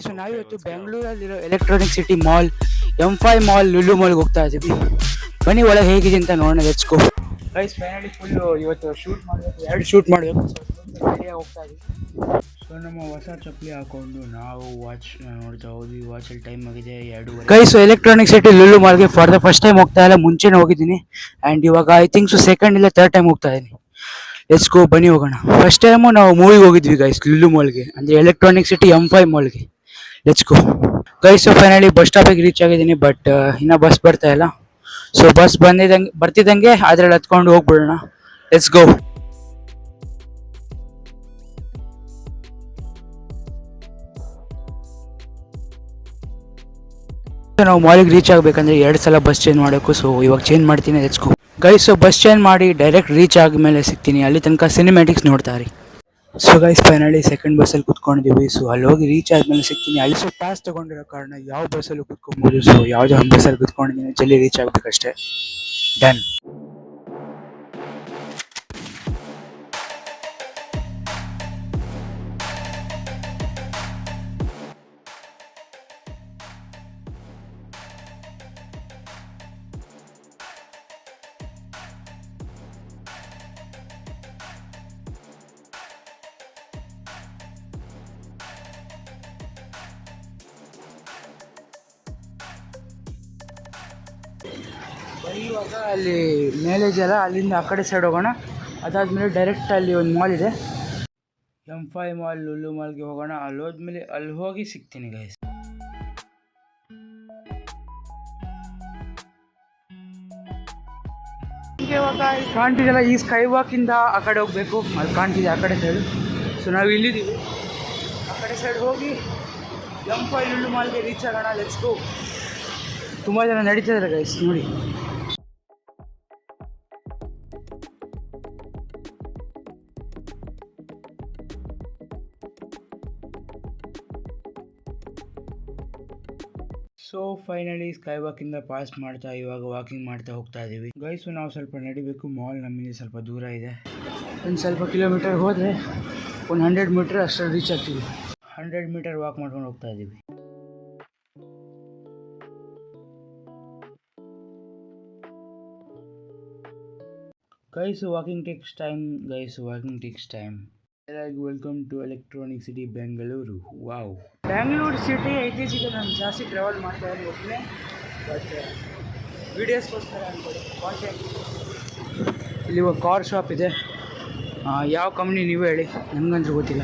So ನಾವಿವತ್ತು ಬೆಂಗಳೂರಲ್ಲಿರೋ electronic city mall M5 mall Lulu ಮಾಲ್ಗೆ ಹೋಗ್ತಾ ಇದ್ದೀವಿ. ಬನ್ನಿ ಒಳಗೆ ಹೇಗಿದೆ ಅಂತ ನೋಡೋಣ. Let's go guys. Finally full ಇವತ್ತು ಶೂಟ್ ಮಾಡಬೇಕು, 2 ಶೂಟ್ ಮಾಡಬೇಕು. ಸೊ ರೆಡಿಯಾಗಿ ಹೋಗ್ತಾ ಇದ್ದೀವಿ. ಸೊ ನಮ್ಮ ಹೊಸ ಚಪ್ಪಲಿ ಹಾಕೊಂಡು ನಾವು ವಾಚ್ ನೋಡ್ತಾ ಹೋದ್ವಿ. ವಾಚಲ್ಲಿ ಟೈಮ್ ಆಗಿದೆ 2:30. ಗೈಸ್ ಎಲೆಕ್ಟ್ರಾನಿಕ್ ಸಿಟಿ ಲುಲು ಮಾಲ್ಗೆ ಫಾರ್ ದ ಫಸ್ಟ್ ಟೈಮ್ ಹೋಗ್ತಾ ಇಲ್ಲ, ಮುಂಚೆನೇ ಹೋಗಿದ್ದೀನಿ. ಆ್ಯಂಡ್ ಇವಾಗ ಐ ಥಿಂಕ್ ಸೊ ಸೆಕೆಂಡ್ ಇಲ್ಲ ಥರ್ಡ್ ಟೈಮ್ ಹೋಗ್ತಾ ಇದ್ದೀನಿ. ಲೆಟ್ಸ್ ಗೋ, ಬನ್ನಿ ಹೋಗೋಣ. ಫಸ್ಟ್ ಟೈಮು ನಾವು ಮೂವಿಗೆ ಹೋಗಿದ್ವಿ ಗೈಸ್ ಲುಲು ಮಾಲ್ಗೆ, ಅಂದರೆ ಎಲೆಕ್ಟ್ರಾನಿಕ್ ಸಿಟಿ M5 ಮಾಲ್ಗೆ. Let's go guys. So finally bus ಸ್ಟಾಪಿಗೆ ರೀಚ್ ಆಗಿದ್ದೀನಿ, ಬಟ್ ಇನ್ನೂ ಬಸ್ ಬರ್ತಾ ಇಲ್ಲ. ಸೊ ಬಸ್ ಬರ್ತಿದ್ದಂಗೆ ಅದ್ರಲ್ಲಿ ಹತ್ಕೊಂಡು ಹೋಗ್ಬಿಡೋಣ. ಲೆಟ್ಸ್ ಗೋ. ನಾವು ಮಾಲಿಗೆ ರೀಚ್ ಆಗಬೇಕಂದ್ರೆ 2 ಸಲ ಬಸ್ ಚೇಂಜ್ ಮಾಡಬೇಕು. ಸೊ ಇವಾಗ ಚೇಂಜ್ ಮಾಡ್ತೀನಿ. Let's go guys. So bus change ಮಾಡಿ ಡೈರೆಕ್ಟ್ ರೀಚ್ ಆದಮೇಲೆ ಸಿಗ್ತೀನಿ. ಅಲ್ಲಿ ತನಕ ಸಿನಿಮ್ಯಾಟಿಕ್ಸ್ ನೋಡ್ತಾ ಇರಿ. ಸೊ ಗೈಸ್ ಫೈನಲಿ ಸೆಕೆಂಡ್ ಬಸ್ಸಲ್ಲಿ ಕುತ್ಕೊಂಡಿದ್ದೀವಿ. ಸೊ ಅಲ್ಲಿ ಹೋಗಿ ರೀಚ್ ಆದಮೇಲೆ ಸಿಗ್ತೀನಿ. ಅಲ್ಲಿ ಸ್ವಲ್ಪ ಪಾಸ್ ತೊಗೊಂಡಿರೋ ಕಾರಣ ಯಾವ ಬಸ್ಸಲ್ಲೂ ಕುತ್ಕೊಬೋದು. ಸೊ ಯಾವುದೋ ಒಂದು ಬಸ್ಸಲ್ಲಿ ಕುತ್ಕೊಂಡಿದ್ದೀನಿ, ಜಲ್ದಿ ರೀಚ್ ಆಗಬೇಕಷ್ಟೇ. ಡನ್. ಇವಾಗ ಅಲ್ಲಿ ಮೇಲೆ ಇದೆಯಲ್ಲ, ಅಲ್ಲಿಂದ ಆ ಕಡೆ ಸೈಡ್ ಹೋಗೋಣ. ಅದಾದಮೇಲೆ ಡೈರೆಕ್ಟ್ ಅಲ್ಲಿ ಒಂದು ಮಾಲ್ ಇದೆ, M5 ಮಾಲ್, ಲುಲು ಮಾಲ್ಗೆ ಹೋಗೋಣ. ಅಲ್ಲಿ ಹೋದ್ಮೇಲೆ ಅಲ್ಲಿ ಹೋಗಿ ಸಿಗ್ತೀನಿ ಗೈಸ್. ಇವಾಗ ಕಾಣ್ತಿದೆಯಲ್ಲ, ಈ ಸ್ಕೈ ವಾಕಿಂದ ಆ ಕಡೆ ಹೋಗಬೇಕು. ಅಲ್ಲಿ ಕಾಣ್ತಿದೆ ಆ ಕಡೆ ಸೈಡು. ಸೊ ನಾವು ಇಲ್ಲಿದ್ದೀವಿ, ಆ ಕಡೆ ಸೈಡ್ ಹೋಗಿ M5 ಲುಲು ಮಾಲ್ಗೆ ರೀಚ್ ಆಗೋಣ. Let's go. ತುಂಬ ಜನ ನಡೀತಿದ್ದಾರೆ ಗೈಸ್, ನೋಡಿ. ಸೊ ಫೈನಲಿ ಸ್ಕೈ ವಾಕಿಂದ ಪಾಸ್ ಮಾಡ್ತಾ ಇವಾಗ ವಾಕಿಂಗ್ ಮಾಡ್ತಾ ಹೋಗ್ತಾ ಇದ್ದೀವಿ ಗೈಸು. ನಾವು ಸ್ವಲ್ಪ ನಡಿಬೇಕು, ಮಾಲ್ ನಮಗೆ ಸ್ವಲ್ಪ ದೂರ ಇದೆ. ಒಂದು ಸ್ವಲ್ಪ ಕಿಲೋಮೀಟರ್ ಹೋದರೆ ಒಂದು 100 ಮೀಟರ್ ಅಷ್ಟರಲ್ಲಿ ರೀಚ್ ಆಗ್ತೀವಿ. 100 ಮೀಟರ್ ವಾಕ್ ಮಾಡ್ಕೊಂಡು ಹೋಗ್ತಾ ಇದ್ದೀವಿ. Guys walking takes time. Walking takes time. Welcome to electronic city Bengaluru. Wow, Bengaluru city ಇತ್ತೀಚೆಗೆ ನಾನು ಜಾಸ್ತಿ ಟ್ರಾವೆಲ್ ಮಾಡ್ತಾ ಇದ್ದೀನಿ ಒಬ್ಬನೇ, ಬಟ್ ವೀಡಿಯೋಸ್ಗೋಸ್ಕರ ಅಂದ್ಕೊಳ್ಳಿ, ಕಾಂಟೆಂಟ್. ಇಲ್ಲಿ ಒಂದು ಕಾರ್ ಶಾಪ್ ಇದೆ. ಯಾವ ಕಂಪ್ನಿ ನೀವು ಹೇಳಿ, ನನಗಂತೂ ಗೊತ್ತಿಲ್ಲ.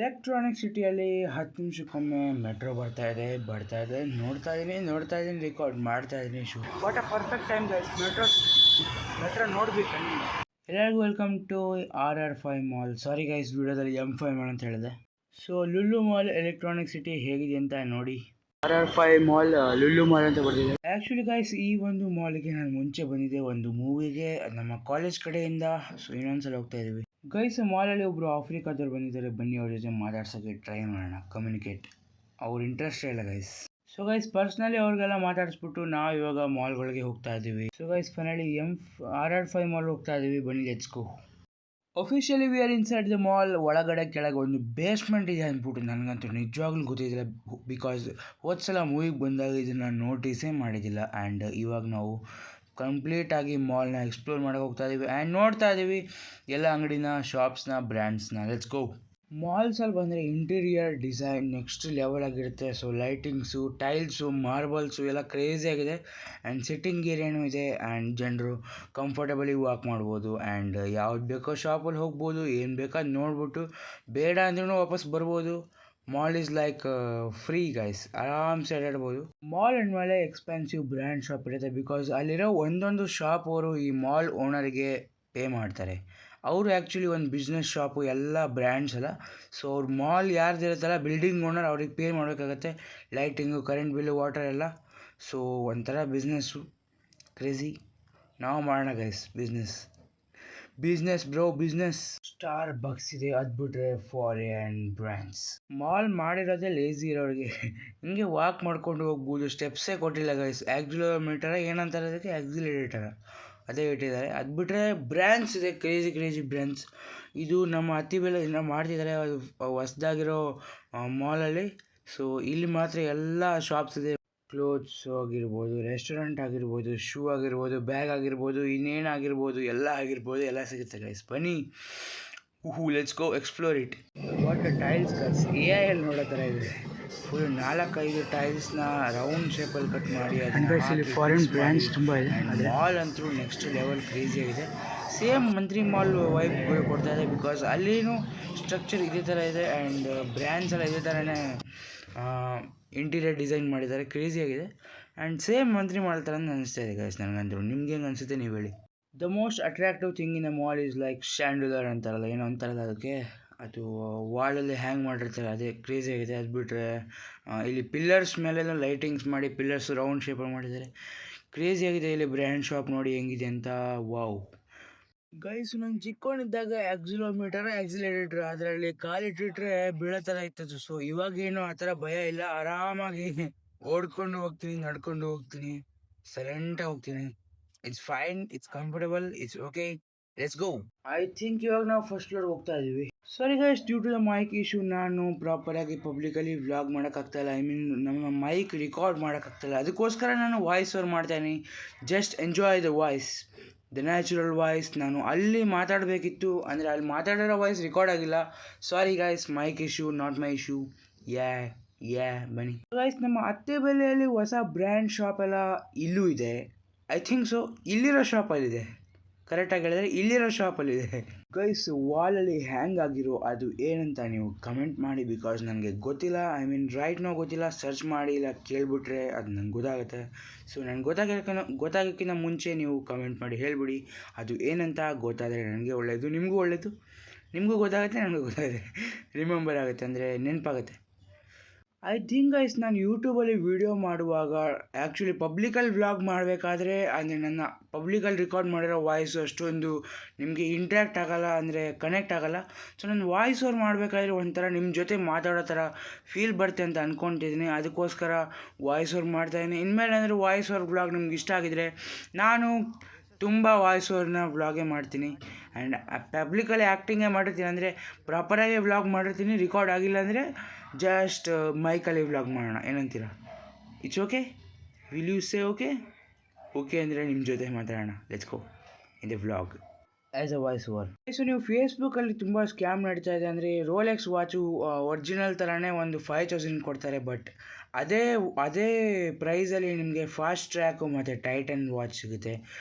ಎಲೆಕ್ಟ್ರಾನಿಕ್ ಸಿಟಿಯಲ್ಲಿ 10 ನಿಮಿಷಕ್ಕೊಮ್ಮೆ ಮೆಟ್ರೋ ಬರ್ತಾ ಇದೆ. ನೋಡ್ತಾ ಇದ್ದೀನಿ, ರೆಕಾರ್ಡ್ ಮಾಡ್ತಾ ಇದ್ದೀನಿ. What a perfect time guys. Metro ನೋಡ್ಬೇಕು. ಎಲ್ಲರಿಗೂ welcome to RR5 mall. Sorry guys, ವಿಡಿಯೋದಲ್ಲಿ M5 ಮಾಲ್ ಅಂತ ಹೇಳಿದೆ. So Lulu mall electronic city ಹೇಗಿದೆ ಅಂತ ನೋಡಿ. RR5 ಮಾಲ್ ಲುಲು ಮಾಲ್ ಅಂತ ಬರ್ತಿದೆ. ಆ್ಯಕ್ಚುಲಿ ಗೈಸ್, ಈ ಒಂದು ಮಾಲ್ಗೆ ನಾನು ಮುಂಚೆ ಬಂದಿದ್ದೆ ಒಂದು ಮೂವಿಗೆ ನಮ್ಮ ಕಾಲೇಜ್ ಕಡೆಯಿಂದ. ಸೊ ಇನ್ನೊಂದ್ಸಲ ಹೋಗ್ತಾ ಇದ್ದೀವಿ ಗೈಸ್. ಮಾಲಲ್ಲಿ ಒಬ್ಬರು ಆಫ್ರಿಕಾದವ್ರು ಬಂದಿದ್ದಾರೆ, ಬನ್ನಿ ಅವ್ರ ಜೊತೆ ಮಾತಾಡ್ಸೋಕ್ಕೆ ಟ್ರೈ ಮಾಡೋಣ, ಕಮ್ಯುನಿಕೇಟ್. ಅವ್ರ ಇಂಟ್ರೆಸ್ಟ್ ಇಲ್ಲ ಗೈಸ್. ಸೊ ಗೈಸ್ ಪರ್ಸ್ನಲಿ ಅವ್ರಿಗೆಲ್ಲ ಮಾತಾಡಿಸ್ಬಿಟ್ಟು ನಾವು ಇವಾಗ ಮಾಲ್ಗಳಿಗೆ ಹೋಗ್ತಾ ಇದ್ದೀವಿ. So guys finally RR5 mall ಹೋಗ್ತಾ ಇದ್ದೀವಿ, ಬನ್ನಿ let's go. Officially we are inside the mall. ಒಳಗಡೆ ಕೆಳಗೆ ಒಂದು ಬೇಸ್ಮೆಂಟ್ ಇದೆ ಅಂದ್ಬಿಟ್ಟು ನನಗಂತೂ ನಿಜವಾಗ್ಲೂ ಗೊತ್ತಿದ್ದಿಲ್ಲ, ಬಿಕಾಸ್ ಹೋದ್ಸಲ ಮೂವಿಗೆ ಬಂದಾಗ ಇದನ್ನು ನೋಟಿಸೇ ಮಾಡಿದ್ದಿಲ್ಲ. ಆ್ಯಂಡ್ ಇವಾಗ ನಾವು ಕಂಪ್ಲೀಟಾಗಿ ಮಾಲ್ನ ಎಕ್ಸ್ಪ್ಲೋರ್ ಮಾಡೋಕೆ ಹೋಗ್ತಾ ಇದ್ದೀವಿ. ಆ್ಯಂಡ್ ನೋಡ್ತಾ ಇದ್ದೀವಿ ಎಲ್ಲ ಅಂಗಡಿನ, ಶಾಪ್ಸ್ನ, ಬ್ರ್ಯಾಂಡ್ಸ್ನ. Let's go. ಮಾಲ್ಸಲ್ಲಿ ಬಂದರೆ ಇಂಟೀರಿಯರ್ ಡಿಸೈನ್ ನೆಕ್ಸ್ಟ್ ಲೆವೆಲ್ ಆಗಿರುತ್ತೆ. ಸೊ ಲೈಟಿಂಗ್ಸು, ಟೈಲ್ಸು, ಮಾರ್ಬಲ್ಸು ಎಲ್ಲ ಕ್ರೇಜಿ ಆಗಿದೆ. ಆ್ಯಂಡ್ ಸಿಟ್ಟಿಂಗ್ ಏರಿಯಾನೂ ಇದೆ. ಆ್ಯಂಡ್ ಜನರು ಕಂಫರ್ಟಬಲಿ ವಾಕ್ ಮಾಡ್ಬೋದು. ಆ್ಯಂಡ್ ಯಾವ್ದು ಬೇಕೋ ಶಾಪಲ್ಲಿ ಹೋಗ್ಬೋದು, ಏನು ಬೇಕಾದ ನೋಡ್ಬಿಟ್ಟು ಬೇಡ ಅಂದ್ರೂ ವಾಪಸ್ ಬರ್ಬೋದು. Mall is like free guys, ಆರಾಮ್ಸೆ ಅಡ್ಡಾಡ್ಬೋದು. ಮಾಲ್ ಅಂದಮೇಲೆ ಎಕ್ಸ್ಪೆನ್ಸಿವ್ ಬ್ರ್ಯಾಂಡ್ ಶಾಪ್ ಇರುತ್ತೆ, ಬಿಕಾಸ್ ಅಲ್ಲಿರೋ ಒಂದೊಂದು ಶಾಪ್ ಅವರು ಈ ಮಾಲ್ ಓನರಿಗೆ ಪೇ ಮಾಡ್ತಾರೆ. ಅವರು ಆ್ಯಕ್ಚುಲಿ ಒಂದು ಬಿಸ್ನೆಸ್ ಶಾಪು, ಎಲ್ಲ ಬ್ರ್ಯಾಂಡ್ಸ್ ಅಲ್ಲ. ಸೊ ಅವ್ರ ಮಾಲ್ ಯಾರ್ದು ಇರುತ್ತಲ್ಲ, ಬಿಲ್ಡಿಂಗ್ ಓನರ್, ಅವ್ರಿಗೆ ಪೇ ಮಾಡಬೇಕಾಗತ್ತೆ. ಲೈಟಿಂಗು, ಕರೆಂಟ್ ಬಿಲ್ಲು, ವಾಟರ್ ಎಲ್ಲ. ಸೊ ಒಂಥರ ಬಿಸ್ನೆಸ್ಸು ಕ್ರೇಜಿ. ನಾವು ಮಾಡೋಣ guys business bro, business. Star bucks ಇದೆ, ಅದು ಬಿಟ್ರೆ ಫಾರಿನ್ ಬ್ರ್ಯಾಂಡ್ಸ್. ಮಾಲ್ ಮಾಡಿರೋದೇ ಲೇಝಿ ಇರೋರಿಗೆ. ಹಿಂಗೆ ವಾಕ್ ಮಾಡ್ಕೊಂಡು ಹೋಗ್ಬೋದು, ಸ್ಟೆಪ್ಸೇ ಕೊಟ್ಟಿಲ್ಲ ಗೈಸ್. ಆ್ಯಕ್ಸಿಲೋಮೀಟರ ಏನಂತಾರೆ ಅದಕ್ಕೆ, ಆ್ಯಕ್ಸಿಲೇಟರ. ಅದೇ ಇಟ್ಟಿದ್ದಾರೆ. ಅದು ಬಿಟ್ಟರೆ ಬ್ರ್ಯಾಂಡ್ಸ್ ಇದೆ, ಕ್ರೇಜಿ ಬ್ರ್ಯಾಂಡ್ಸ್. ಇದು ನಮ್ಮ ಅತ್ತಿಬೆಲೆ ಇನ್ನೂ ಮಾಡ್ತಿದ್ದಾರೆ, ಅದು ಹೊಸ್ದಾಗಿರೋ ಮಾಲಲ್ಲಿ. ಸೊ ಇಲ್ಲಿ ಮಾತ್ರ ಎಲ್ಲ ಶಾಪ್ಸ್ ಇದೆ. ಕ್ಲೋತ್ಸ್ ಆಗಿರ್ಬೋದು, ರೆಸ್ಟೋರೆಂಟ್ ಆಗಿರ್ಬೋದು, ಶೂ ಆಗಿರ್ಬೋದು, ಬ್ಯಾಗ್ ಆಗಿರ್ಬೋದು, ಇನ್ನೇನಾಗಿರ್ಬೋದು, ಎಲ್ಲ ಆಗಿರ್ಬೋದು, ಎಲ್ಲ ಸಿಗುತ್ತೆ ಗೈಸ್. ಬನ್ನಿ, let's go explore it. What tiles guys, AI ನೋಡೋ ಥರ ಇದೆ. ಫುಲ್ 4-5 ಟೈಲ್ಸ್ನ ರೌಂಡ್ ಶೇಪಲ್ಲಿ ಕಟ್ ಮಾಡಿ ಅದನ್ನು ಫಾರಿನ್ ಬ್ರ್ಯಾಂಡ್ಸ್ ತುಂಬ ಇದೆ. ಮಾಲ್ ಅಂತೂ ನೆಕ್ಸ್ಟ್ ಲೆವೆಲ್ ಕ್ರೇಜಿಯಾಗಿದೆ. ಸೇಮ್ ಮಂತ್ರಿ ಮಾಲ್ ವೈಬ್ ಕೊಡ್ತಾ ಇದೆ, ಬಿಕಾಸ್ ಅಲ್ಲಿನೂ ಸ್ಟ್ರಕ್ಚರ್ ಇದೇ ಥರ ಇದೆ ಆ್ಯಂಡ್ ಬ್ರ್ಯಾಂಡ್ಸ್ ಎಲ್ಲ ಇದೇ ಥರನೇ ಇಂಟೀರಿಯರ್ ಡಿಸೈನ್ ಮಾಡಿದ್ದಾರೆ. ಕ್ರೇಜಿಯಾಗಿದೆ ಆ್ಯಂಡ್ ಸೇಮ್ ಮಂತ್ರಿ ಮಾಲ್ ಥರ ಅನಿಸ್ತಾ ಇದೆ ಗೈಸ್ ನನಗಂತೂ. ನಿಮ್ಗೆ ಹೆಂಗೆ ಅನಿಸುತ್ತೆ ನೀವು ಹೇಳಿ. The most attractive thing in the mall is like chandelier ಅಂತಾರಲ್ಲ, ಏನೋ ಅಂತಾರಲ್ಲ ಅದಕ್ಕೆ, ಅದು ವಾಲಲ್ಲಿ ಹ್ಯಾಂಗ್ ಮಾಡಿರ್ತಾರೆ, ಅದೇ ಕ್ರೇಜಿಯಾಗಿದೆ. ಅದು ಬಿಟ್ಟರೆ ಇಲ್ಲಿ ಪಿಲ್ಲರ್ಸ್ ಮೇಲೆಲ್ಲ ಲೈಟಿಂಗ್ಸ್ ಮಾಡಿ ಪಿಲ್ಲರ್ಸ್ ರೌಂಡ್ ಶೇಪಲ್ಲಿ ಮಾಡಿದ್ದಾರೆ. ಕ್ರೇಜಿಯಾಗಿದೆ. ಇಲ್ಲಿ ಬ್ರ್ಯಾಂಡ್ ಶಾಪ್ ನೋಡಿ ಹೆಂಗಿದೆ ಅಂತ. ವಾವ್ ಗೈಸ್, ನಾನು ಚಿಕ್ಕವನಿದ್ದಾಗ ಆಕ್ಸಿಲೇಟರ್ ಅದರಲ್ಲಿ ಕಾಲಿಟ್ಟಿಟ್ರೆ ಬೀಳೋ ಥರ ಇತ್ತದು. ಸೊ ಇವಾಗೇನು ಆ ಥರ ಭಯ ಇಲ್ಲ, ಆರಾಮಾಗಿ ಓಡ್ಕೊಂಡು ಹೋಗ್ತೀನಿ, ನಡ್ಕೊಂಡು ಹೋಗ್ತೀನಿ, ಸೈಲೆಂಟಾಗಿ ಹೋಗ್ತೀನಿ. It's fine, it's comfortable, it's okay, let's go. I think ಇವಾಗ ನಾವು ಫಸ್ಟ್ ಫ್ಲೋರ್ ಹೋಗ್ತಾ ಇದ್ದೀವಿ. Sorry guys, due to the mic issue ನಾನು ಪ್ರಾಪರಾಗಿ ಪಬ್ಲಿಕಲಿ ವ್ಲಾಗ್ ಮಾಡೋಕ್ಕಾಗ್ತಾಯಿಲ್ಲ. ಐ ಮೀನ್ ನಮ್ಮ ಮೈಕ್ ರಿಕಾರ್ಡ್ ಮಾಡೋಕ್ಕಾಗ್ತಾಯಿಲ್ಲ. ಅದಕ್ಕೋಸ್ಕರ ನಾನು ವಾಯ್ಸ್ ಓವರ್ ಮಾಡ್ತಾಯಿದ್ದೀನಿ. Just enjoy the voice, the natural voice. ನಾನು ಅಲ್ಲಿ ಮಾತಾಡಬೇಕಿತ್ತು, ಅಂದರೆ ಅಲ್ಲಿ ಮಾತಾಡಿರೋ ವಾಯ್ಸ್ ರೆಕಾರ್ಡ್ ಆಗಿಲ್ಲ. Sorry guys, mic issue, not my issue. Yeah ಬನ್ನಿ ಗೈಸ್. ನಮ್ಮ ಅತ್ತೆಬೆಲೆಯಲ್ಲಿ ಹೊಸ ಬ್ರ್ಯಾಂಡ್ ಶಾಪ್ ಎಲ್ಲ ಇಲ್ಲೂ ಇದೆ. ಐ ಥಿಂಕ್ ಸೊ ಇಲ್ಲಿರೋ ಶಾಪಲ್ಲಿದೆ, ಕರೆಕ್ಟಾಗಿ ಹೇಳಿದ್ರೆ ಇಲ್ಲಿರೋ ಶಾಪಲ್ಲಿದೆ ಗೈಸ್. ವಾಲಲ್ಲಿ ಹ್ಯಾಂಗ್ ಆಗಿರೋ ಅದು ಏನಂತ ನೀವು ಕಮೆಂಟ್ ಮಾಡಿ, ಬಿಕಾಸ್ ನನಗೆ ಗೊತ್ತಿಲ್ಲ. ಐ ಮೀನ್ ರೈಟ್ ನಾವು ಗೊತ್ತಿಲ್ಲ. ಸರ್ಚ್ ಮಾಡಿ ಇಲ್ಲ ಕೇಳಿಬಿಟ್ರೆ ಅದು ನಂಗೆ ಗೊತ್ತಾಗುತ್ತೆ. ಸೊ ನನಗೆ ಗೊತ್ತಾಗೋಕ್ಕಿಂತ ಮುಂಚೆ ನೀವು ಕಮೆಂಟ್ ಮಾಡಿ ಹೇಳಿಬಿಡಿ ಅದು ಏನಂತ. ಗೊತ್ತಾದರೆ ನನಗೆ ಒಳ್ಳೆಯದು, ನಿಮಗೂ ಒಳ್ಳೆಯದು. ನಿಮಗೂ ಗೊತ್ತಾಗುತ್ತೆ, ನನಗೂ ಗೊತ್ತಾಗುತ್ತೆ, ರಿಮೆಂಬರ್ ಆಗುತ್ತೆ, ಅಂದರೆ ನೆನಪಾಗುತ್ತೆ. ಐ ಥಿಂಕ್ ಗೈಸ್, ನಾನು ಯೂಟ್ಯೂಬಲ್ಲಿ ವೀಡಿಯೋ ಮಾಡುವಾಗ ಆ್ಯಕ್ಚುಲಿ ಪಬ್ಲಿಕಲ್ಲಿ ವ್ಲಾಗ್ ಮಾಡಬೇಕಾದ್ರೆ, ಅಂದರೆ ನನ್ನ ಪಬ್ಲಿಕಲ್ಲಿ ರೆಕಾರ್ಡ್ ಮಾಡಿರೋ ವಾಯ್ಸು ಅಷ್ಟೊಂದು ನಿಮಗೆ ಇಂಟ್ರ್ಯಾಕ್ಟ್ ಆಗೋಲ್ಲ, ಅಂದರೆ ಕನೆಕ್ಟ್ ಆಗೋಲ್ಲ. ಸೊ ನಾನು ವಾಯ್ಸ್ ಓವರ್ ಮಾಡಬೇಕಾದ್ರೆ ಒಂಥರ ನಿಮ್ಮ ಜೊತೆ ಮಾತಾಡೋ ಥರ ಫೀಲ್ ಬರುತ್ತೆ ಅಂತ ಅಂದ್ಕೊತಿದ್ದೀನಿ. ಅದಕ್ಕೋಸ್ಕರ ವಾಯ್ಸ್ ಓವರ್ ಮಾಡ್ತಾಯಿದ್ದೀನಿ. ಇನ್ಮೇಲೆ ಅಂದರೆ ವಾಯ್ಸ್ ಓವರ್ ವ್ಲಾಗ್ ನಿಮ್ಗೆ ಇಷ್ಟ ಆಗಿದರೆ ನಾನು ತುಂಬ ವಾಯ್ಸ್ ಓವರ್ನ ವ್ಲಾಗೇ ಮಾಡ್ತೀನಿ. ಆ್ಯಂಡ್ ಪಬ್ಲಿಕಲ್ಲಿ ಆ್ಯಕ್ಟಿಂಗೇ ಮಾಡಿರ್ತೀನಿ, ಅಂದರೆ ಪ್ರಾಪರಾಗಿ ವ್ಲಾಗ್ ಮಾಡಿರ್ತೀನಿ. ರೆಕಾರ್ಡ್ ಆಗಿಲ್ಲ ಅಂದರೆ ಜಸ್ಟ್ ಮೈಕಲ್ಲಿ ವ್ಲಾಗ್ ಮಾಡೋಣ, ಏನಂತೀರ? It's okay, will you say okay? Okay ಅಂದರೆ ನಿಮ್ಮ ಜೊತೆ ಮಾತಾಡೋಣ. Let's go in the vlog as a voice over. So ನೀವು ಫೇಸ್ಬುಕ್ಕಲ್ಲಿ ತುಂಬ ಸ್ಕ್ಯಾಮ್ ನಡೀತಾ ಇದೆ. ಅಂದರೆ ರೋಲೆಕ್ಸ್ ವಾಚು ಒರಿಜಿನಲ್ ಥರನೇ ಒಂದು 5000 ಕೊಡ್ತಾರೆ, ಬಟ್ ಅದೇ ಪ್ರೈಸಲ್ಲಿ ನಿಮಗೆ ಫಾಸ್ಟ್ ಟ್ರ್ಯಾಕು ಮತ್ತು ಟೈಟನ್ ವಾಚ್ ಸಿಗುತ್ತೆ.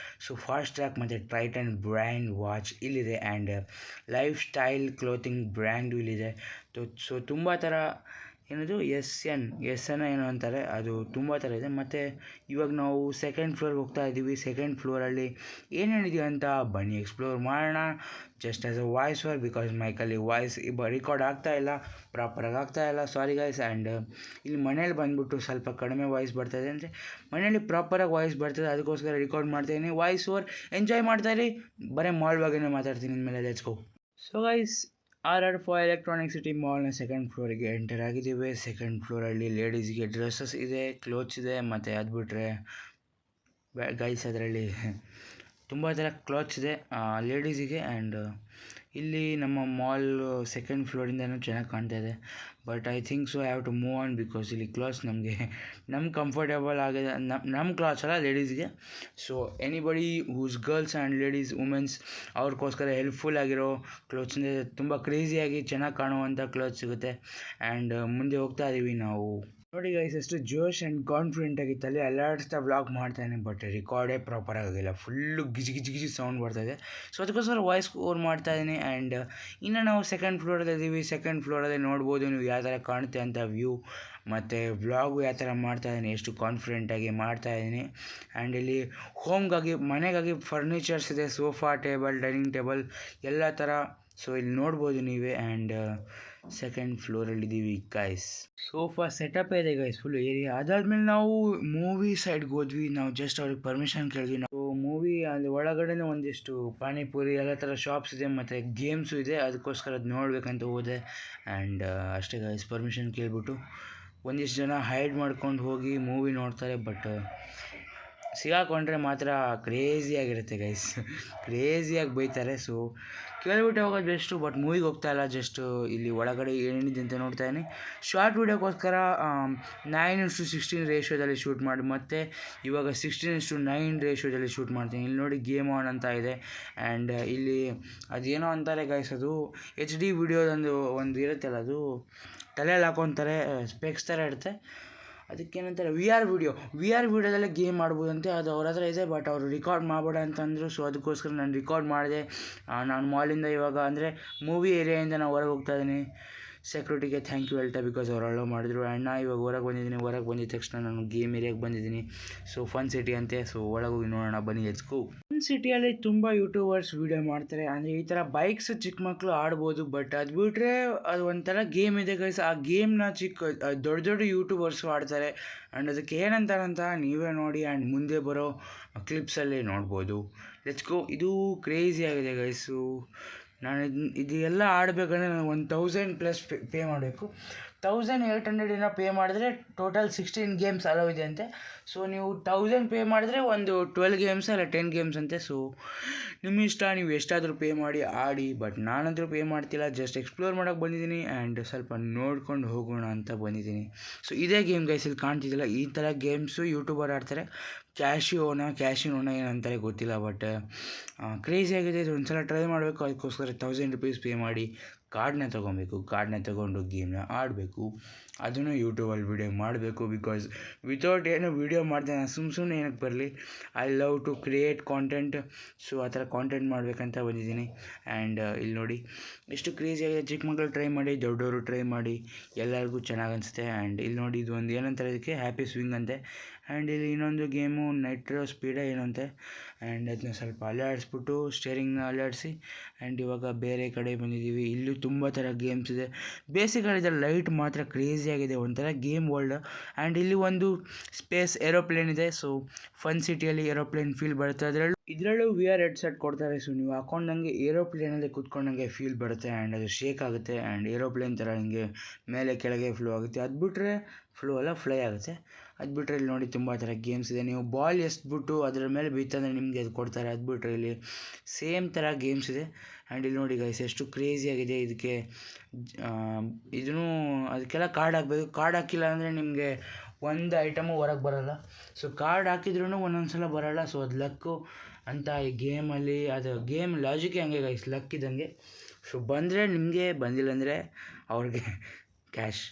ಸೊ ಫಾಸ್ಟ್ ಟ್ರ್ಯಾಕ್ ಮತ್ತು ಟೈಟನ್ ಬ್ರ್ಯಾಂಡ್ ವಾಚ್ ಇಲ್ಲಿದೆ, and life style clothing brand ಇಲ್ಲಿದೆ. ಸೊ ತುಂಬ ಥರ ಏನದು ಎಸ್ ಎನ್ ಏನೋ ಅಂತಾರೆ, ಅದು ತುಂಬ ಥರ ಇದೆ. ಮತ್ತು ಇವಾಗ ನಾವು ಸೆಕೆಂಡ್ ಫ್ಲೋರ್ಗೆ ಹೋಗ್ತಾ ಇದ್ದೀವಿ. ಸೆಕೆಂಡ್ ಫ್ಲೋರಲ್ಲಿ ಏನೇನಿದೆಯೋ ಅಂತ ಬನ್ನಿ ಎಕ್ಸ್ಪ್ಲೋರ್ ಮಾಡೋಣ. Just as a voice over, because ಮೈಕಲ್ಲಿ ವಾಯ್ಸ್ ರೆಕಾರ್ಡ್ ಆಗ್ತಾಯಿಲ್ಲ, ಪ್ರಾಪರಾಗಿ ಆಗ್ತಾಯಿಲ್ಲ. Sorry guys. ಆ್ಯಂಡ್ ಇಲ್ಲಿ ಮನೇಲಿ ಬಂದುಬಿಟ್ಟು ಸ್ವಲ್ಪ ಕಡಿಮೆ ವಾಯ್ಸ್ ಬರ್ತಾಯಿದೆ, ಅಂದರೆ ಮನೇಲಿ ಪ್ರಾಪರಾಗಿ ವಾಯ್ಸ್ ಬರ್ತದೆ, ಅದಕ್ಕೋಸ್ಕರ ರೆಕಾರ್ಡ್ ಮಾಡ್ತಾಯಿದ್ದೀನಿ. ವಾಯ್ಸ್ ಓವರ್ ಎಂಜಾಯ್ ಮಾಡ್ತಾಯಿರಿ. ಬರೀ ಮಾಲ್ ಬಗ್ಗೆನೇ ಮಾತಾಡ್ತೀನಿ ಇನ್ಮೇಲೆ. Let's go. So guys, RR4 electronic city ಮಾಲ್ನ ಸೆಕೆಂಡ್ ಫ್ಲೋರಿಗೆ ಎಂಟರ್ ಆಗಿದ್ದೀವಿ. ಸೆಕೆಂಡ್ ಫ್ಲೋರಲ್ಲಿ ಲೇಡೀಸ್ಗೆ ಡ್ರೆಸ್ಸಸ್ ಇದೆ, ಕ್ಲೋತ್ಸ್ ಇದೆ, ಮತ್ತು ಅದು ಬಿಟ್ಟರೆ ಗೈಸ್ ಅದರಲ್ಲಿ ತುಂಬ ಥರ ಕ್ಲಾತ್ಸ್ ಇದೆ ಲೇಡೀಸಿಗೆ. ಆ್ಯಂಡ್ ಇಲ್ಲಿ ನಮ್ಮ ಮಾಲ್ ಸೆಕೆಂಡ್ ಫ್ಲೋರಿಂದನೂ ಚೆನ್ನಾಗಿ ಕಾಣ್ತಾ ಇದೆ. But I think so I have to move on, because ಇಲ್ಲಿ ಕ್ಲಾತ್ಸ್ ನಮ್ಗೆ ಕಂಫರ್ಟೇಬಲ್ ಆಗಿದೆ. ನಮ್ಮ ಕ್ಲಾತ್ಸ್ ಅಲ್ಲ, ಲೇಡೀಸ್ಗೆ. So anybody whose girls and ladies womens ಅವ್ರಿಗೋಸ್ಕರ ಹೆಲ್ಪ್ಫುಲ್ ಆಗಿರೋ ಕ್ಲಾತ್ಸ್, ಅಂದರೆ ತುಂಬ ಕ್ರೇಜಿಯಾಗಿ ಚೆನ್ನಾಗಿ ಕಾಣುವಂಥ ಕ್ಲಾತ್ಸ್ ಸಿಗುತ್ತೆ. ಆ್ಯಂಡ್ ಮುಂದೆ ಹೋಗ್ತಾ ಇದ್ದೀವಿ ನಾವು. ನೋಡಿ ಗೈಸ್, ಎಷ್ಟು ಜೋಶ್ ಆ್ಯಂಡ್ ಕಾನ್ಫಿಡೆಂಟಾಗಿ ತಲೆ ಅಲ್ಲಾಡಿಸ್ತಾ ವ್ಲಾಗ್ ಮಾಡ್ತಾನೆ, ಬಟ್ ರೆಕಾರ್ಡೇ ಪ್ರಾಪರ್ ಆಗಿಲ್ಲ. ಫುಲ್ಲು ಗಿಜಿ ಸೌಂಡ್ ಬರ್ತಾಯಿದೆ. ಸೊ ಅದಕ್ಕೋಸ್ಕರ ವಾಯ್ಸ್ ಓವರ್ ಮಾಡ್ತಾಯಿದ್ದೀನಿ. ಆ್ಯಂಡ್ ಇನ್ನು ನಾವು ಸೆಕೆಂಡ್ ಫ್ಲೋರಲ್ಲಿ ಇದ್ದೀವಿ. ಸೆಕೆಂಡ್ ಫ್ಲೋರಲ್ಲಿ ನೋಡ್ಬೋದು ನೀವು ಯಾವ ಥರ ಕಾಣುತ್ತೆ ಅಂತ ವ್ಯೂ, ಮತ್ತು ವ್ಲಾಗು ಯಾವ ಥರ ಮಾಡ್ತಾಯಿದ್ದೀನಿ, ಎಷ್ಟು ಕಾನ್ಫಿಡೆಂಟಾಗಿ ಮಾಡ್ತಾಯಿದ್ದೀನಿ. ಆ್ಯಂಡ್ ಇಲ್ಲಿ ಮನೆಗಾಗಿ ಫರ್ನಿಚರ್ಸ್ ಇದೆ, ಸೋಫಾ, ಟೇಬಲ್, ಡೈನಿಂಗ್ ಟೇಬಲ್ ಎಲ್ಲ ಥರ. ಸೊ ಇಲ್ಲಿ ನೋಡ್ಬೋದು ನೀವೇ. ಆ್ಯಂಡ್ ಸೆಕೆಂಡ್ ಫ್ಲೋರಲ್ಲಿದ್ದೀವಿ ಗೈಸ್. ಸೋಫಾ ಸೆಟಪ್ ಇದೆ ಗೈಸ್, ಫುಲ್ ಏರಿಯಾ. ಅದಾದಮೇಲೆ ನಾವು ಮೂವಿ ಸೈಡ್ಗೆ ಹೋದ್ವಿ. ನಾವು ಜಸ್ಟ್ ಅವ್ರಿಗೆ ಪರ್ಮಿಷನ್ ಕೇಳಿದ್ವಿ. ನಾವು ಮೂವಿ ಅಲ್ಲಿ ಒಳಗಡೆನೇ ಒಂದಿಷ್ಟು ಪಾನಿಪುರಿ ಎಲ್ಲ ಥರ ಶಾಪ್ಸ್ ಇದೆ, ಮತ್ತು ಗೇಮ್ಸು ಇದೆ. ಅದಕ್ಕೋಸ್ಕರ ಅದು ನೋಡಬೇಕಂತ ಹೋದೆ. ಆ್ಯಂಡ್ ಅಷ್ಟೇ ಗೈಸ್, ಪರ್ಮಿಷನ್ ಕೇಳಿಬಿಟ್ಟು ಒಂದಿಷ್ಟು ಜನ ಹೈಡ್ ಮಾಡ್ಕೊಂಡು ಹೋಗಿ ಮೂವಿ ನೋಡ್ತಾರೆ. ಬಟ್ ಸಿಗಾಕೊಂಡ್ರೆ ಮಾತ್ರ ಕ್ರೇಜಿಯಾಗಿರುತ್ತೆ ಗೈಸ್, ಕ್ರೇಜಿಯಾಗಿ ಬೈತಾರೆ. ಸೊ ಕೇಳ್ಬಿಟ್ಟು ಹೋಗೋದು ಬೆಸ್ಟು, ಬಟ್ ಮೂವಿಗೆ ಹೋಗ್ತಾ ಇಲ್ಲ, ಜಸ್ಟು ಇಲ್ಲಿ ಒಳಗಡೆ ಏನಿದೆ ಅಂತ ನೋಡ್ತಾ ಇದ್ದೀನಿ. ಶಾರ್ಟ್ ವೀಡಿಯೋಕ್ಕೋಸ್ಕರ 9:16 ರೇಷಿಯೋದಲ್ಲಿ ಶೂಟ್ ಮಾಡಿ, ಮತ್ತು ಇವಾಗ 16:9 ರೇಷಿಯೋದಲ್ಲಿ ಶೂಟ್ ಮಾಡ್ತೀನಿ. ಇಲ್ಲಿ ನೋಡಿ ಗೇಮ್ ಆನ್ ಅಂತ ಇದೆ. ಆ್ಯಂಡ್ ಇಲ್ಲಿ ಅದೇನೋ ಅಂತಾರೆ ಗೈಸ್, ಅದು HD ವಿಡಿಯೋದೊಂದು ಒಂದು ಇರುತ್ತಲ್ಲ, ಅದು ತಲೆಯಲ್ಲಿ ಹಾಕೊತಾರೆ, ಸ್ಪೆಕ್ಸ್ ಥರ ಇರುತ್ತೆ, ಅದಕ್ಕೇನಂತಾರೆ ವಿ ಆರ್ ವಿಡಿಯೋದಲ್ಲೇ ಗೇಮ್ ಮಾಡ್ಬೋದಂತೆ. ಅದು ಅವ್ರ ಹತ್ರ ಇದೆ, ಬಟ್ ಅವರು ರಿಕಾರ್ಡ್ ಮಾಡಬೇಡ ಅಂತಂದರು. ಸೊ ಅದಕ್ಕೋಸ್ಕರ ನಾನು ರಿಕಾರ್ಡ್ ಮಾಡಿದೆ. ನಾನು ಮಾಲಿಂದ ಇವಾಗ ಅಂದರೆ ಮೂವಿ ಏರಿಯಾಯಿಂದ ನಾನು ಹೊರಗೆ ಹೋಗ್ತಾ ಇದ್ದೀನಿ. ಸೆಕ್ಯೂರಿಟಿಗೆ ಥ್ಯಾಂಕ್ ಯು ಹೇಳ್ತಾ, ಬಿಕಾಸ್ ಅವ್ರು ಅಲೋ ಮಾಡಿದ್ರು. ಆ್ಯಂಡ್ ನಾ ಇವಾಗ ಹೊರಗೆ ಬಂದಿದ್ದ ತಕ್ಷಣ ನಾನು ಗೇಮ್ ಏರಿಯಾಗೆ ಬಂದಿದ್ದೀನಿ. ಸೊ ಫನ್ ಸಿಟಿ ಅಂತೆ, ಸೊ ಒಳಗೆ ಹೋಗಿ ನೋಡೋಣ ಬನ್ನಿ, ಲೆಟ್ಸ್ ಗೋ. ಫನ್ ಸಿಟಿಯಲ್ಲಿ ತುಂಬ ಯೂಟ್ಯೂಬರ್ಸ್ ವೀಡಿಯೋ ಮಾಡ್ತಾರೆ. ಅಂದರೆ ಈ ಥರ ಬೈಕ್ಸ್ ಚಿಕ್ಕ ಮಕ್ಕಳು ಆಡ್ಬೋದು, ಬಟ್ ಅದು ಬಿಟ್ಟರೆ ಅದು ಒಂಥರ ಗೇಮ್ ಇದೆ ಗೈಸ್. ಆ ಗೇಮ್ನ ದೊಡ್ಡ ಯೂಟ್ಯೂಬರ್ಸು ಆಡ್ತಾರೆ. ಆ್ಯಂಡ್ ಅದಕ್ಕೆ ಏನಂತಾರಂತ ನೀವೇ ನೋಡಿ, ಆ್ಯಂಡ್ ಮುಂದೆ ಬರೋ ಕ್ಲಿಪ್ಸಲ್ಲಿ ನೋಡ್ಬೋದು. Let's go. ಇದು ಕ್ರೇಜಿ ಆಗಿದೆ ಗೈಸು. ನಾನು ಇದು ಎಲ್ಲ ಆಡಬೇಕಂದ್ರೆ ನಾನು 1000+ ಪೇ ಮಾಡಬೇಕು. 1800 ಪೇ ಮಾಡಿದ್ರೆ ಟೋಟಲ್ 16 ಗೇಮ್ಸ್ ಅಲೋ ಇದೆ ಅಂತೆ. ಸೊ ನೀವು 1000 ಪೇ ಮಾಡಿದ್ರೆ ಒಂದು 12 ಗೇಮ್ಸ್ ಅಲ್ಲ 10 ಗೇಮ್ಸ್ ಅಂತೆ. ಸೊ ನಿಮ್ಮ ಇಷ್ಟ, ನೀವು ಎಷ್ಟಾದರೂ ಪೇ ಮಾಡಿ ಆಡಿ, ಬಟ್ ನಾನಂತರೂ ಪೇ ಮಾಡ್ತಿಲ್ಲ, ಜಸ್ಟ್ ಎಕ್ಸ್ಪ್ಲೋರ್ ಮಾಡೋಕ್ಕೆ ಬಂದಿದ್ದೀನಿ ಆ್ಯಂಡ್ ಸ್ವಲ್ಪ ನೋಡ್ಕೊಂಡು ಹೋಗೋಣ ಅಂತ ಬಂದಿದ್ದೀನಿ. ಸೊ ಇದೇ ಗೇಮ್ ಗೈಸ್, ಇಲ್ಲಿ ಕಾಣ್ತಿದ್ದಿಲ್ಲ, ಈ ಥರ ಗೇಮ್ಸು ಯೂಟ್ಯೂಬರ್ ಆಡ್ತಾರೆ. ಕ್ಯಾಶಿನೋನ ಏನಂತಾರೆ ಗೊತ್ತಿಲ್ಲ, ಬಟ್ ಕ್ರೇಜಿಯಾಗಿದೆ. ಇದು ಒಂದು ಸಲ ಟ್ರೈ ಮಾಡಬೇಕು. ಅದಕ್ಕೋಸ್ಕರ 1000 ರೂಪೀಸ್ ಪೇ ಮಾಡಿ ಕಾರ್ಡ್ನ ತೊಗೊಬೇಕು. ಕಾರ್ಡ್ನ ತೊಗೊಂಡು ಗೇಮ್ನ ಆಡಬೇಕು. ಅದನ್ನು ಯೂಟ್ಯೂಬಲ್ಲಿ ವೀಡಿಯೋ ಮಾಡಬೇಕು, ಬಿಕಾಸ್ ವಿತೌಟ್ ಏನು ವೀಡಿಯೋ ಮಾಡಿದೆ ನಾನು ಸುಮ್ಮನೆ ಏನಕ್ಕೆ ಬರಲಿ. I love to create content. So ಆ ಥರ ಕಾಂಟೆಂಟ್ ಮಾಡಬೇಕಂತ ಬಂದಿದ್ದೀನಿ. ಆ್ಯಂಡ್ ಇಲ್ಲಿ ನೋಡಿ ಎಷ್ಟು ಕ್ರೇಜಿಯಾಗಿದೆ. ಚಿಕ್ಕ ಮಕ್ಕಳು ಟ್ರೈ ಮಾಡಿ, ದೊಡ್ಡವರು ಟ್ರೈ ಮಾಡಿ, ಎಲ್ಲರಿಗೂ ಚೆನ್ನಾಗಿ ಅನಿಸುತ್ತೆ. ಆ್ಯಂಡ್ ಇಲ್ಲಿ ನೋಡಿ ಇದು ಒಂದು ಏನಂತಾರೆ ಇದಕ್ಕೆ, ಹ್ಯಾಪಿ ಸ್ವಿಂಗ್ ಅಂತೆ. ಆ್ಯಂಡ್ ಇಲ್ಲಿ ಇನ್ನೊಂದು ಗೇಮು ನೈಟ್ರೋ ಸ್ಪೀಡೇ ಏನು ಅಂತೆ. ಆ್ಯಂಡ್ ಅದನ್ನ ಸ್ವಲ್ಪ ಅಲ್ಲಾಡಿಸ್ಬಿಟ್ಟು ಸ್ಟೇರಿಂಗ್ನ ಅಲ್ಲಾಡಿಸಿ ಆ್ಯಂಡ್ ಇವಾಗ ಬೇರೆ ಕಡೆ ಬಂದಿದ್ದೀವಿ. ಇಲ್ಲೂ ತುಂಬ ಥರ ಗೇಮ್ಸ್ ಇದೆ. ಬೇಸಿಕಲ್ಲಿ ಲೈಟ್ ಮಾತ್ರ ಕ್ರೇಜಿಯಾಗಿದೆ, ಒಂಥರ ಗೇಮ್ ವರ್ಲ್ಡ್. ಆ್ಯಂಡ್ ಇಲ್ಲಿ ಒಂದು ಸ್ಪೇಸ್ ಏರೋಪ್ಲೇನ್ ಇದೆ. ಸೊ ಫನ್ ಸಿಟಿಯಲ್ಲಿ ಏರೋಪ್ಲೇನ್ ಫೀಲ್ ಬರುತ್ತೆ. ಇದರಲ್ಲೂ VR ಹೆಡ್ಸೆಟ್ ಕೊಡ್ತಾರೆ. ಸೊ ನೀವು ಹಾಕೊಂಡಂಗೆ ಏರೋಪ್ಲೇನಲ್ಲಿ ಕೂತ್ಕೊಂಡಂಗೆ ಫೀಲ್ ಬರುತ್ತೆ. ಆ್ಯಂಡ್ ಅದು ಶೇಕ್ ಆಗುತ್ತೆ. ಆ್ಯಂಡ್ ಏರೋಪ್ಲೇನ್ ಥರ ಹಿಂಗೆ ಮೇಲೆ ಕೆಳಗೆ ಫ್ಲೋ ಆಗುತ್ತೆ. ಅದು ಬಿಟ್ಟರೆ ಫ್ಲೈ ಆಗುತ್ತೆ. ಅದು ಬಿಟ್ಟರೆ ಇಲ್ಲಿ ನೋಡಿ ತುಂಬ ಥರ ಗೇಮ್ಸ್ ಇದೆ. ನೀವು ಬಾಲ್ ಎಸ್ಬಿಟ್ಟು ಅದರ ಮೇಲೆ ಬೀತಂದರೆ ನಿಮಗೆ ಅದು ಕೊಡ್ತಾರೆ. ಅದು ಬಿಟ್ಟರೆ ಇಲ್ಲಿ ಸೇಮ್ ಥರ ಗೇಮ್ಸ್ ಇದೆ. ಆ್ಯಂಡ್ ಇಲ್ಲಿ ನೋಡಿ ಗೈಸ್ ಎಷ್ಟು ಕ್ರೇಜಿಯಾಗಿದೆ. ಇದಕ್ಕೆ ಇದನ್ನು ಅದಕ್ಕೆಲ್ಲ ಕಾರ್ಡ್ ಹಾಕಬೇಕು. ಕಾರ್ಡ್ ಹಾಕಿಲ್ಲ ಅಂದರೆ ನಿಮಗೆ ಒಂದು ಐಟಮು ಹೊರಗೆ ಬರೋಲ್ಲ. ಸೊ ಕಾರ್ಡ್ ಹಾಕಿದ್ರೂ ಒಂದೊಂದು ಸಲ ಬರೋಲ್ಲ. ಸೊ ಅದು ಲಕ್ಕು ಅಂತ ಈ ಗೇಮಲ್ಲಿ, ಅದು ಗೇಮ್ ಲಾಜಿಕ್ ಹಂಗೆ ಗೈಸ್, ಲಕ್ ಇದ್ದಂಗೆ. ಸೊ ಬಂದರೆ ನಿಮಗೆ, ಬಂದಿಲ್ಲ ಅಂದರೆ ಅವ್ರಿಗೆ ಕ್ಯಾಶ್.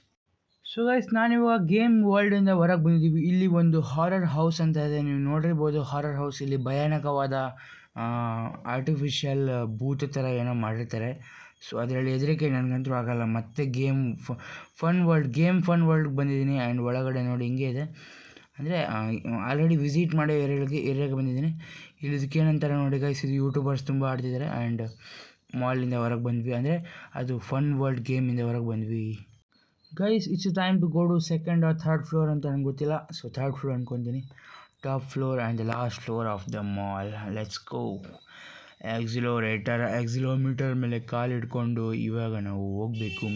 ಸೊ ಗೈಸ್ ನಾನಿವಾಗ ಗೇಮ್ ವರ್ಲ್ಡಿಂದ ಹೊರಗೆ ಬಂದಿದ್ದೀವಿ. ಇಲ್ಲಿ ಒಂದು ಹಾರರ್ ಹೌಸ್ ಅಂತ ಇದೆ, ನೀವು ನೋಡಿರ್ಬೋದು. ಹಾರರ್ ಹೌಸ್ ಇಲ್ಲಿ ಭಯಾನಕವಾದ ಆರ್ಟಿಫಿಷಿಯಲ್ ಭೂತ ಥರ ಏನೋ ಮಾಡಿರ್ತಾರೆ. ಸೊ ಅದರಲ್ಲಿ ಹೆದರಿಕೆ ನನಗಂತೂ ಆಗೋಲ್ಲ. ಮತ್ತು ಫನ್ ವರ್ಲ್ಡ್ಗೆ ಬಂದಿದ್ದೀನಿ. ಆ್ಯಂಡ್ ಒಳಗಡೆ ನೋಡಿ ಹಿಂಗೆ ಇದೆ, ಅಂದರೆ ಆಲ್ರೆಡಿ ವಿಸಿಟ್ ಮಾಡೋ ಏರಿಯಾಗೆ ಬಂದಿದ್ದೀನಿ. ಇಲ್ಲಿ ಇದಕ್ಕೇನಂತಾರೆ ನೋಡಿ ಗೈಸ್, ಇದು ಯೂಟ್ಯೂಬರ್ಸ್ ತುಂಬ ಆಡ್ತಿದ್ದಾರೆ. ಆ್ಯಂಡ್ ಮಾಲಿಂದ ಹೊರಗೆ ಬಂದ್ವಿ, ಅಂದರೆ ಅದು ಫನ್ ವರ್ಲ್ಡ್ ಗೇಮಿಂದ ಹೊರಗೆ ಬಂದ್ವಿ. Guys it's time to go to second or third floor ಅಂತ ನನಗೆ ಗೊತ್ತಿಲ್ಲ. ಸೊ ಥರ್ಡ್ ಫ್ಲೋರ್ ಅಂದ್ಕೊತೀನಿ, top floor and the last floor of the mall. Let's go. Escalator ಮೇಲೆ ಕಾಲಿಡ್ಕೊಂಡು ಇವಾಗ ನಾವು ಹೋಗಬೇಕು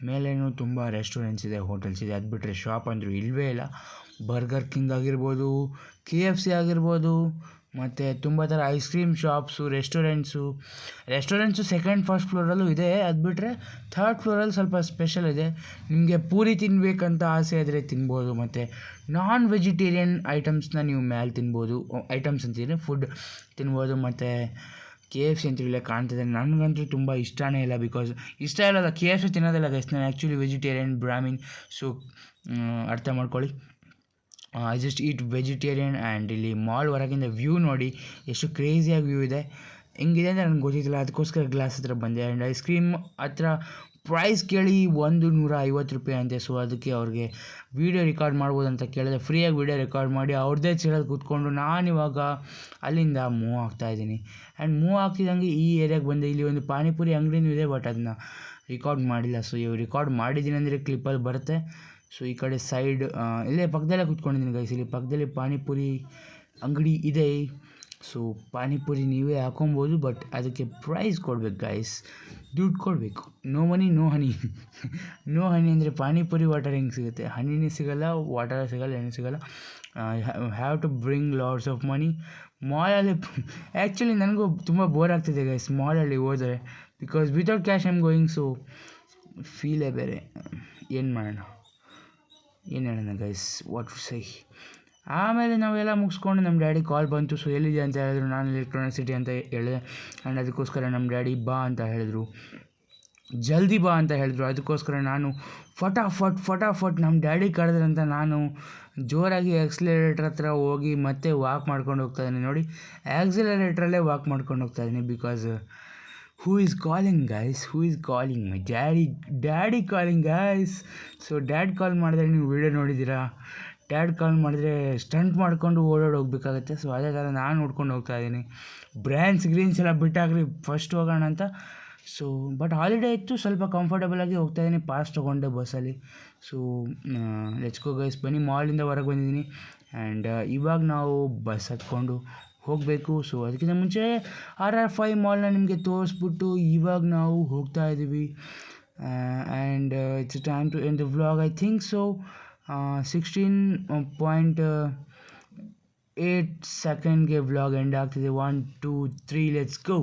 ಮೇಲೇನೂ ತುಂಬ ರೆಸ್ಟೋರೆಂಟ್ಸ್ ಇದೆ, ಹೋಟೆಲ್ಸ್ ಇದೆ. ಅದು ಬಿಟ್ಟರೆ ಶಾಪ್ ಅಂದರೂ ಇಲ್ಲವೇ ಇಲ್ಲ. ಬರ್ಗರ್ ಕಿಂಗ್ ಆಗಿರ್ಬೋದು, KFC ಆಗಿರ್ಬೋದು, ಮತ್ತು ತುಂಬ ಥರ ice cream shops, restaurants second first ಫ್ಲೋರಲ್ಲೂ ಇದೆ. ಅದು ಬಿಟ್ಟರೆ ಥರ್ಡ್ ಫ್ಲೋರಲ್ಲಿ ಸ್ವಲ್ಪ ಸ್ಪೆಷಲ್ ಇದೆ. ನಿಮಗೆ ಪೂರಿ ತಿನ್ನಬೇಕಂತ ಆಸೆ ಆದರೆ ತಿನ್ಬೋದು. ಮತ್ತು ನಾನ್ ವೆಜಿಟೇರಿಯನ್ ಐಟಮ್ಸ್ನ ನೀವು ಮೇಲೆ ತಿನ್ಬೋದು. ಐಟಮ್ಸ್ ಅಂತಿದ್ರೆ ಫುಡ್ ತಿನ್ಬೋದು. ಮತ್ತು KFC ಅಂತ ಇಲ್ಲೇ ಕಾಣ್ತಿದೆ. ನನಗಂತೂ ತುಂಬ ಇಷ್ಟನೇ ಇಲ್ಲ, ಬಿಕಾಸ್ ಇಷ್ಟ ಇಲ್ಲದ KFC ತಿನ್ನೋದಿಲ್ಲ ಗೈಸ್. ನಾನು ಆ್ಯಕ್ಚುಲಿ ವೆಜಿಟೇರಿಯನ್ ಬ್ರಾಹ್ಮಿನ್. ಸೊ ಅರ್ಥ ಮಾಡ್ಕೊಳ್ಳಿ, I just eat vegetarian. And ಇಲ್ಲಿ ಮಾಲ್ ಹೊರಗಿಂದ ವ್ಯೂ ನೋಡಿ ಎಷ್ಟು ಕ್ರೇಜಿಯಾಗಿ ವ್ಯೂ ಇದೆ. ಹೆಂಗಿದೆ ಅಂತ ನನಗೆ ಗೊತ್ತಿಲ್ಲ, ಅದಕ್ಕೋಸ್ಕರ ಗ್ಲಾಸ್ ಹತ್ರ ಬಂದೆ. ಆ್ಯಂಡ್ ಐಸ್ ಕ್ರೀಮ್ ಹತ್ರ ಪ್ರೈಸ್ ಕೇಳಿ 150 ರೂಪಾಯಿ ಅಂತೆ. ಸೊ ಅದಕ್ಕೆ ಅವ್ರಿಗೆ ವೀಡಿಯೋ ರೆಕಾರ್ಡ್ ಮಾಡ್ಬೋದು ಅಂತ ಕೇಳಿದೆ. ಫ್ರೀಯಾಗಿ ವೀಡಿಯೋ ರೆಕಾರ್ಡ್ ಮಾಡಿ ಅವ್ರದ್ದೇ ಚೇರಲ್ಲಿ ಕೂತ್ಕೊಂಡು ನಾನಿವಾಗ ಅಲ್ಲಿಂದ ಮೂವ್ ಆಗ್ತಾಯಿದ್ದೀನಿ. ಆ್ಯಂಡ್ ಮೂವ್ ಆಗ್ತಿದ್ದಂಗೆ ಈ ಏರಿಯಾಗೆ ಬಂದೆ. ಇಲ್ಲಿ ಒಂದು ಪಾನಿಪುರಿ ಅಂಗಡಿನೂ ಇದೆ, ಬಟ್ ಅದನ್ನ ರೆಕಾರ್ಡ್ ಮಾಡಿಲ್ಲ. ಸೊ ಇವು ರೆಕಾರ್ಡ್ ಮಾಡಿದ್ದೀನಿ ಅಂದರೆ ಕ್ಲಿಪ್ಪಲ್ಲಿ ಬರುತ್ತೆ. ಸೊ ಈ ಕಡೆ ಸೈಡ್ ಇಲ್ಲೇ ಪಕ್ಕದಲ್ಲೇ ಕೂತ್ಕೊಂಡಿದ್ದೀನಿ ಗೈಸ್. ಇಲ್ಲಿ ಪಕ್ಕದಲ್ಲಿ ಪಾನಿಪುರಿ ಅಂಗಡಿ ಇದೆ. ಸೊ ಪಾನಿಪುರಿ ನೀವೇ ಹಾಕೊಬೋದು, ಬಟ್ ಅದಕ್ಕೆ ಪ್ರೈಸ್ ಕೊಡ್ಬೇಕು ಗೈಸ್, ದುಡ್ಡು ಕೊಡಬೇಕು. ನೋ ಮನಿ ನೋ ಹನಿ. ನೋ ಹನಿ ಅಂದರೆ ಪಾನಿಪುರಿ ವಾಟರ್ ಹೆಂಗೆ ಸಿಗುತ್ತೆ? ಹನಿನೇ ಸಿಗೋಲ್ಲ, ವಾಟರ್ ಸಿಗೋಲ್ಲ, ಏನು ಸಿಗೋಲ್ಲ. Have to bring lots of money. ಮಾಲಲ್ಲಿ ಆ್ಯಕ್ಚುಲಿ ನನಗೂ ತುಂಬ ಬೋರ್ ಆಗ್ತಿದೆ ಗೈಸ್ ಮಾಲಲ್ಲಿ ಹೋದರೆ, because without cash I'm going. So ಫೀಲೇ ಬೇರೆ. ಏನು ಮಾಡೋಣ, ಏನು ಹೇಳೋಣ ಗೈಸ್, ವಾಟ್ ಟು ಸೈ. ಆಮೇಲೆ ನಾವೆಲ್ಲ ಮುಗಿಸ್ಕೊಂಡು ನಮ್ಮ ಡ್ಯಾಡಿ ಕಾಲ್ ಬಂತು. ಸೊ ಎಲ್ಲಿದೆ ಅಂತ ಹೇಳಿದ್ರು, ನಾನು ಎಲೆಕ್ಟ್ರಾನಿಕ್ ಸಿಟಿ ಅಂತ ಹೇಳಿದೆ. ಆ್ಯಂಡ್ ಅದಕ್ಕೋಸ್ಕರ ನಮ್ಮ ಡ್ಯಾಡಿ ಬಾ ಅಂತ ಹೇಳಿದ್ರು, ಜಲ್ದಿ ಬಾ ಅಂತ ಹೇಳಿದ್ರು. ಅದಕ್ಕೋಸ್ಕರ ನಾನು ಫಟಾಫಟ್ ನಮ್ಮ ಡ್ಯಾಡಿ ಕರೆದ್ರಂತ ನಾನು ಜೋರಾಗಿ ಆಕ್ಸಿಲರೇಟರ್ ಹತ್ರ ಹೋಗಿ ಮತ್ತೆ ವಾಕ್ ಮಾಡ್ಕೊಂಡು ಹೋಗ್ತಾ ಇದ್ದೀನಿ. ನೋಡಿ, ಆಕ್ಸಿಲರೇಟ್ರಲ್ಲೇ ವಾಕ್ ಮಾಡ್ಕೊಂಡು ಹೋಗ್ತಾ ಇದ್ದೀನಿ. Because who is calling guys, who is calling? My daddy calling guys. So dad call ಮಾಡಿದ್ರೆ ನೀವು ವೀಡಿಯೋ ನೋಡಿದ್ದೀರಾ, ಡ್ಯಾಡ್ ಕಾಲ್ ಮಾಡಿದ್ರೆ ಸ್ಟಂಟ್ ಮಾಡ್ಕೊಂಡು ಹೋಗ್ಬೇಕಾಗತ್ತೆ. ಸೊ ಅದೇ ಥರ ನಾನು ನೋಡ್ಕೊಂಡು ಹೋಗ್ತಾ ಇದ್ದೀನಿ. ಗ್ರೀನ್ಸ್ ಎಲ್ಲ ಬಿಟ್ಟಾಗ್ರಿ, ಫಸ್ಟ್ ಹೋಗೋಣ ಅಂತ. ಸೊ ಬಟ್ ಹಾಲಿಡೇ ಇತ್ತು, ಸ್ವಲ್ಪ ಕಂಫರ್ಟಬಲಾಗಿ ಹೋಗ್ತಾಯಿದ್ದೀನಿ. ಪಾಸ್ ತೊಗೊಂಡೆ ಬಸ್ಸಲ್ಲಿ. ಸೊ ಲೆಟ್ಸ್ ಗೋ ಗೈಸ್, ಬನ್ನಿ. ಮಾಲಿಂದ ಹೊರಗೆ ಬಂದಿದ್ದೀನಿ ಆ್ಯಂಡ್ ಇವಾಗ ನಾವು ಬಸ್ ಹತ್ಕೊಂಡು ಹೋಗಬೇಕು. ಸೊ ಅದಕ್ಕಿಂತ ಮುಂಚೆ RR5 ಮಾಲ್ನ ನಿಮಗೆ ತೋರಿಸ್ಬಿಟ್ಟು ಇವಾಗ ನಾವು ಹೋಗ್ತಾ ಇದ್ದೀವಿ. And it's time to end the vlog, I think. So 16.8 ಸೆಕೆಂಡ್ಗೆ ವ್ಲಾಗ್ ಎಂಡ್ ಆಗ್ತಿದೆ. 1 2 3 ಲೆಟ್ಸ್ ಗೋ.